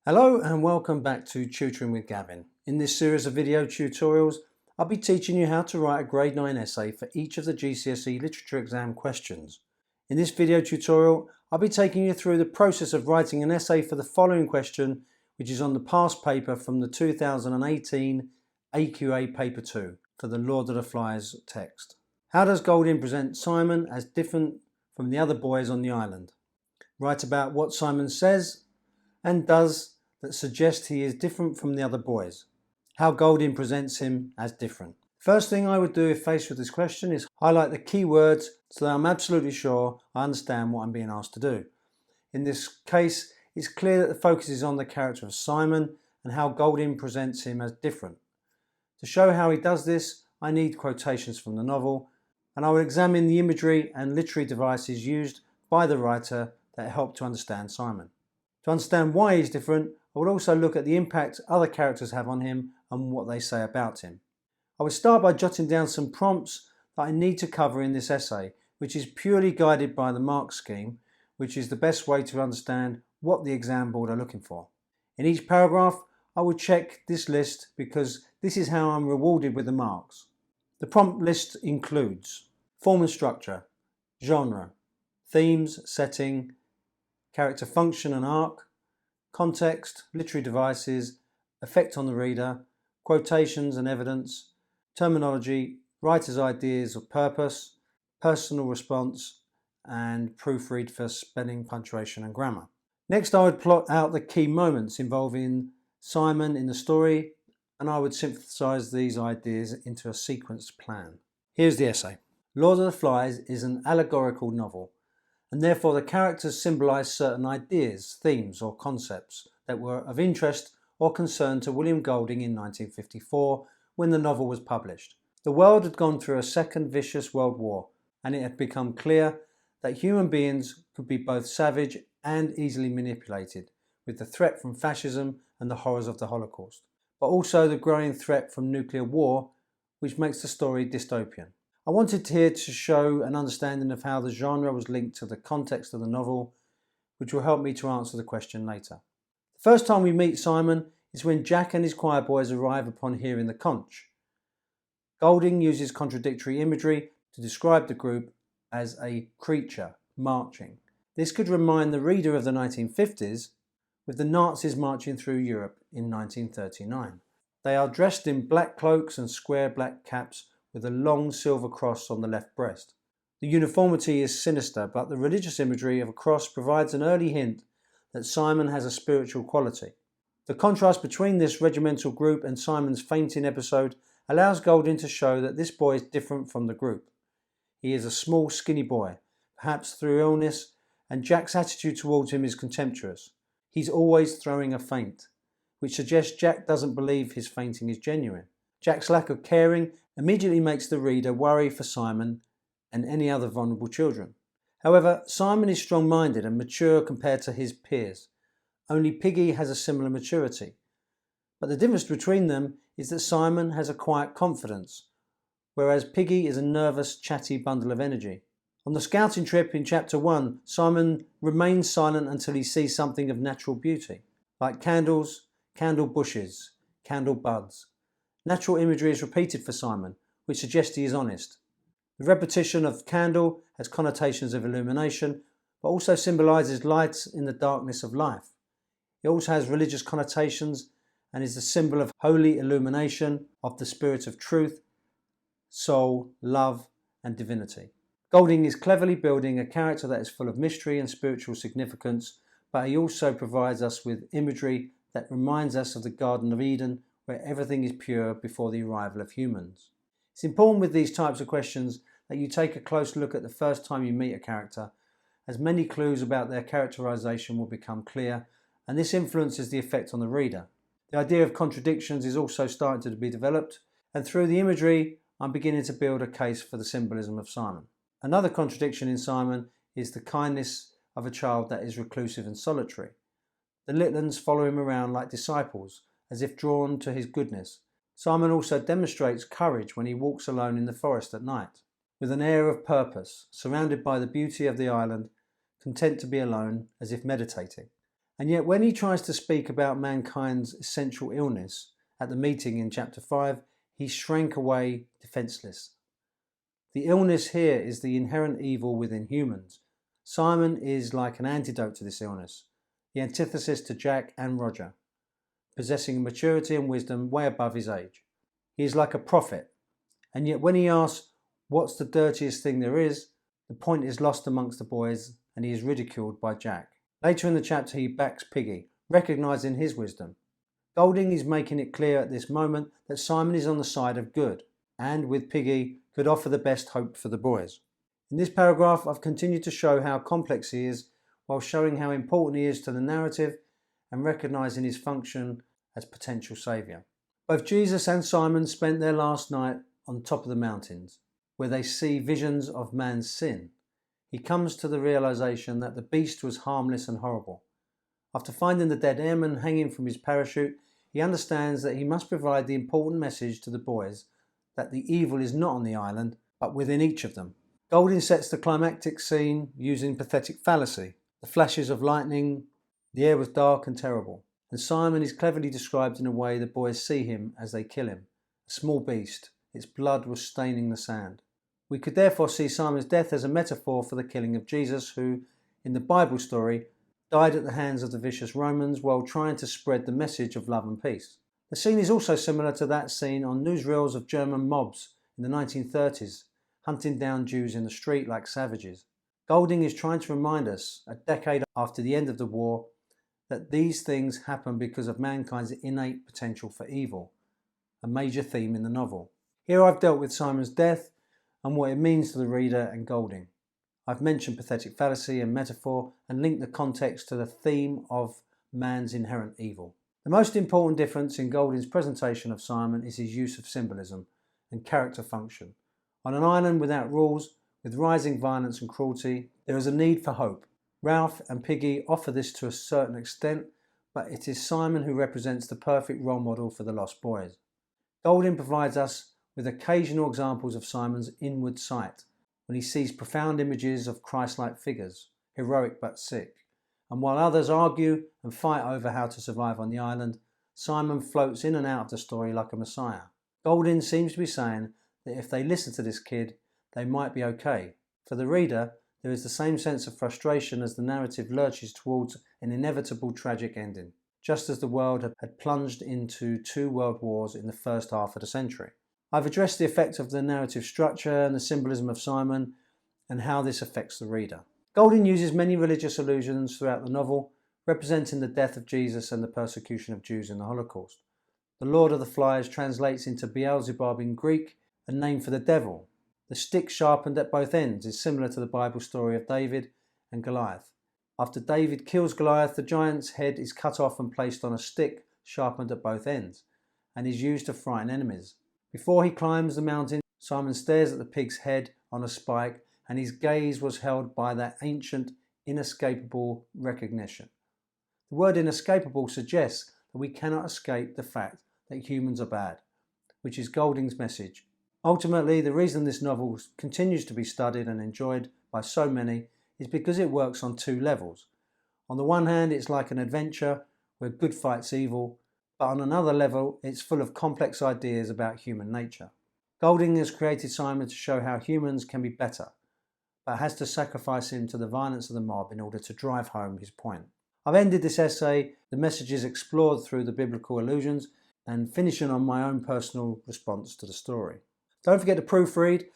Hello and welcome back to Tutoring with Gavin. In this series of video tutorials, I'll be teaching you how to write a grade 9 essay for each of the GCSE Literature exam questions. In this video tutorial, I'll be taking you through the process of writing an essay for the following question, which is on the past paper from the 2018 AQA Paper 2 for the Lord of the Flies text. How does Golding present Simon as different from the other boys on the island? Write about what Simon says and does that suggest he is different from the other boys. How Golding presents him as different. First thing I would do if faced with this question is highlight the key words so that I'm absolutely sure I understand what I'm being asked to do. In this case, it's clear that the focus is on the character of Simon and how Golding presents him as different. To show how he does this, I need quotations from the novel, and I will examine the imagery and literary devices used by the writer that help to understand Simon. To understand why he's different, I will also look at the impact other characters have on him and what they say about him. I will start by jotting down some prompts that I need to cover in this essay, which is purely guided by the mark scheme, which is the best way to understand what the exam board are looking for. In each paragraph, I will check this list because this is how I'm rewarded with the marks. The prompt list includes form and structure, genre, themes, setting, character function and arc, context, literary devices, effect on the reader, quotations and evidence, terminology, writer's ideas or purpose, personal response, and proofread for spelling, punctuation and grammar. Next, I would plot out the key moments involving Simon in the story, and I would synthesize these ideas into a sequenced plan. Here's the essay. Lord of the Flies is an allegorical novel, and therefore the characters symbolise certain ideas, themes or concepts that were of interest or concern to William Golding in 1954 when the novel was published. The world had gone through a second vicious world war, and it had become clear that human beings could be both savage and easily manipulated, with the threat from fascism and the horrors of the Holocaust, but also the growing threat from nuclear war, which makes the story dystopian. I wanted here to show an understanding of how the genre was linked to the context of the novel, which will help me to answer the question later. The first time we meet Simon is when Jack and his choir boys arrive upon hearing the conch. Golding uses contradictory imagery to describe the group as a creature marching. This could remind the reader of the 1950s, with the Nazis marching through Europe in 1939. They are dressed in black cloaks and square black caps with a long silver cross on the left breast. The uniformity is sinister, but the religious imagery of a cross provides an early hint that Simon has a spiritual quality. The contrast between this regimental group and Simon's fainting episode allows Golding to show that this boy is different from the group. He is a small, skinny boy, perhaps through illness, and Jack's attitude towards him is contemptuous. He's always throwing a feint, which suggests Jack doesn't believe his fainting is genuine. Jack's lack of caring immediately makes the reader worry for Simon and any other vulnerable children. However, Simon is strong-minded and mature compared to his peers. Only Piggy has a similar maturity. But the difference between them is that Simon has a quiet confidence, whereas Piggy is a nervous, chatty bundle of energy. On the scouting trip in Chapter 1, Simon remains silent until he sees something of natural beauty, like candles, candle bushes, candle buds. Natural imagery is repeated for Simon, which suggests he is honest. The repetition of candle has connotations of illumination, but also symbolises light in the darkness of life. It also has religious connotations and is the symbol of holy illumination of the spirit of truth, soul, love and divinity. Golding is cleverly building a character that is full of mystery and spiritual significance, but he also provides us with imagery that reminds us of the Garden of Eden, where everything is pure before the arrival of humans. It's important with these types of questions that you take a close look at the first time you meet a character, as many clues about their characterization will become clear, and this influences the effect on the reader. The idea of contradictions is also starting to be developed, and through the imagery, I'm beginning to build a case for the symbolism of Simon. Another contradiction in Simon is the kindness of a child that is reclusive and solitary. The Litlands follow him around like disciples, as if drawn to his goodness. Simon also demonstrates courage when he walks alone in the forest at night, with an air of purpose, surrounded by the beauty of the island, content to be alone, as if meditating. And yet when he tries to speak about mankind's essential illness at the meeting in chapter 5, he shrank away defenceless. The illness here is the inherent evil within humans. Simon is like an antidote to this illness, the antithesis to Jack and Roger, possessing maturity and wisdom way above his age. He is like a prophet, and yet when he asks, "What's the dirtiest thing there is?" the point is lost amongst the boys and he is ridiculed by Jack. Later in the chapter he backs Piggy, recognising his wisdom. Golding is making it clear at this moment that Simon is on the side of good, and with Piggy could offer the best hope for the boys. In this paragraph I've continued to show how complex he is, while showing how important he is to the narrative and recognising his function as potential saviour. Both Jesus and Simon spent their last night on top of the mountains, where they see visions of man's sin. He comes to the realisation that the beast was harmless and horrible. After finding the dead airman hanging from his parachute, he understands that he must provide the important message to the boys that the evil is not on the island, but within each of them. Golding sets the climactic scene using pathetic fallacy. The flashes of lightning, the air was dark and terrible, and Simon is cleverly described in a way the boys see him as they kill him. A small beast, its blood was staining the sand. We could therefore see Simon's death as a metaphor for the killing of Jesus, who, in the Bible story, died at the hands of the vicious Romans while trying to spread the message of love and peace. The scene is also similar to that seen on newsreels of German mobs in the 1930s, hunting down Jews in the street like savages. Golding is trying to remind us, a decade after the end of the war, that these things happen because of mankind's innate potential for evil, a major theme in the novel. Here I've dealt with Simon's death and what it means to the reader and Golding. I've mentioned pathetic fallacy and metaphor and linked the context to the theme of man's inherent evil. The most important difference in Golding's presentation of Simon is his use of symbolism and character function. On an island without rules, with rising violence and cruelty, there is a need for hope. Ralph and Piggy offer this to a certain extent, but it is Simon who represents the perfect role model for the lost boys. Golding provides us with occasional examples of Simon's inward sight, when he sees profound images of Christ-like figures, heroic but sick. And while others argue and fight over how to survive on the island, Simon floats in and out of the story like a messiah. Golding seems to be saying that if they listen to this kid, they might be okay. For the reader, there is the same sense of frustration as the narrative lurches towards an inevitable tragic ending, just as the world had plunged into 2 world wars in the first half of the century. I've addressed the effect of the narrative structure and the symbolism of Simon and how this affects the reader. Golding uses many religious allusions throughout the novel, representing the death of Jesus and the persecution of Jews in the Holocaust. The Lord of the Flies translates into Beelzebub in Greek, a name for the devil. The stick sharpened at both ends is similar to the Bible story of David and Goliath. After David kills Goliath, the giant's head is cut off and placed on a stick sharpened at both ends, and is used to frighten enemies. Before he climbs the mountain, Simon stares at the pig's head on a spike, and his gaze was held by that ancient, inescapable recognition. The word inescapable suggests that we cannot escape the fact that humans are bad, which is Golding's message. Ultimately, the reason this novel continues to be studied and enjoyed by so many is because it works on 2 levels. On the one hand, it's like an adventure where good fights evil, but on another level, it's full of complex ideas about human nature. Golding has created Simon to show how humans can be better, but has to sacrifice him to the violence of the mob in order to drive home his point. I've ended this essay, the messages explored through the biblical allusions, and finishing on my own personal response to the story. Don't forget to proofread.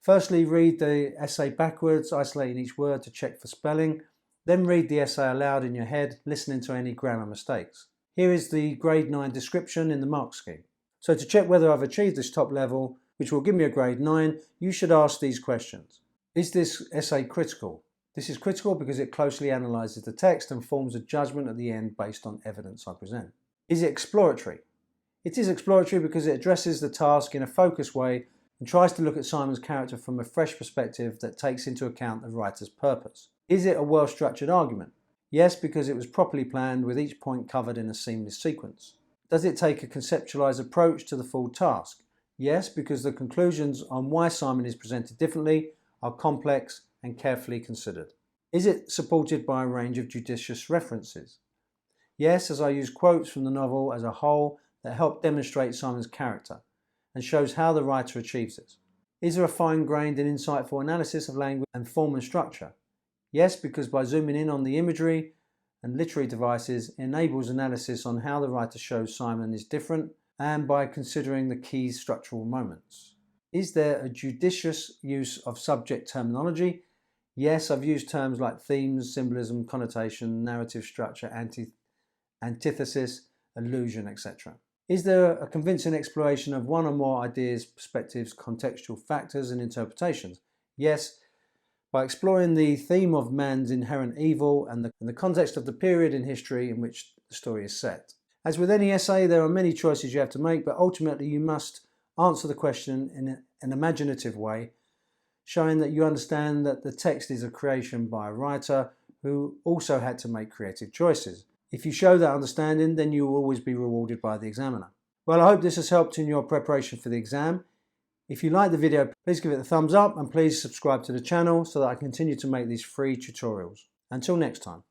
Firstly, read the essay backwards, isolating each word to check for spelling. Then read the essay aloud in your head, listening to any grammar mistakes. Here is the grade 9 description in the mark scheme. So to check whether I've achieved this top level, which will give me a grade 9, you should ask these questions. Is this essay critical? This is critical because it closely analyses the text and forms a judgment at the end based on evidence I present. Is it exploratory? It is exploratory because it addresses the task in a focused way and tries to look at Simon's character from a fresh perspective that takes into account the writer's purpose. Is it a well-structured argument? Yes, because it was properly planned with each point covered in a seamless sequence. Does it take a conceptualised approach to the full task? Yes, because the conclusions on why Simon is presented differently are complex and carefully considered. Is it supported by a range of judicious references? Yes, as I use quotes from the novel as a whole that help demonstrate Simon's character and shows how the writer achieves this. Is there a fine-grained and insightful analysis of language and form and structure? Yes, because by zooming in on the imagery and literary devices enables analysis on how the writer shows Simon is different and by considering the key structural moments. Is there a judicious use of subject terminology? Yes, I've used terms like themes, symbolism, connotation, narrative structure, antithesis, allusion, etc. Is there a convincing exploration of one or more ideas, perspectives, contextual factors and interpretations? Yes, by exploring the theme of man's inherent evil and the context of the period in history in which the story is set. As with any essay, there are many choices you have to make, but ultimately you must answer the question in an imaginative way, showing that you understand that the text is a creation by a writer who also had to make creative choices. If you show that understanding, then you will always be rewarded by the examiner. Well, I hope this has helped in your preparation for the exam. If you like the video, please give it a thumbs up and please subscribe to the channel so that I continue to make these free tutorials. Until next time.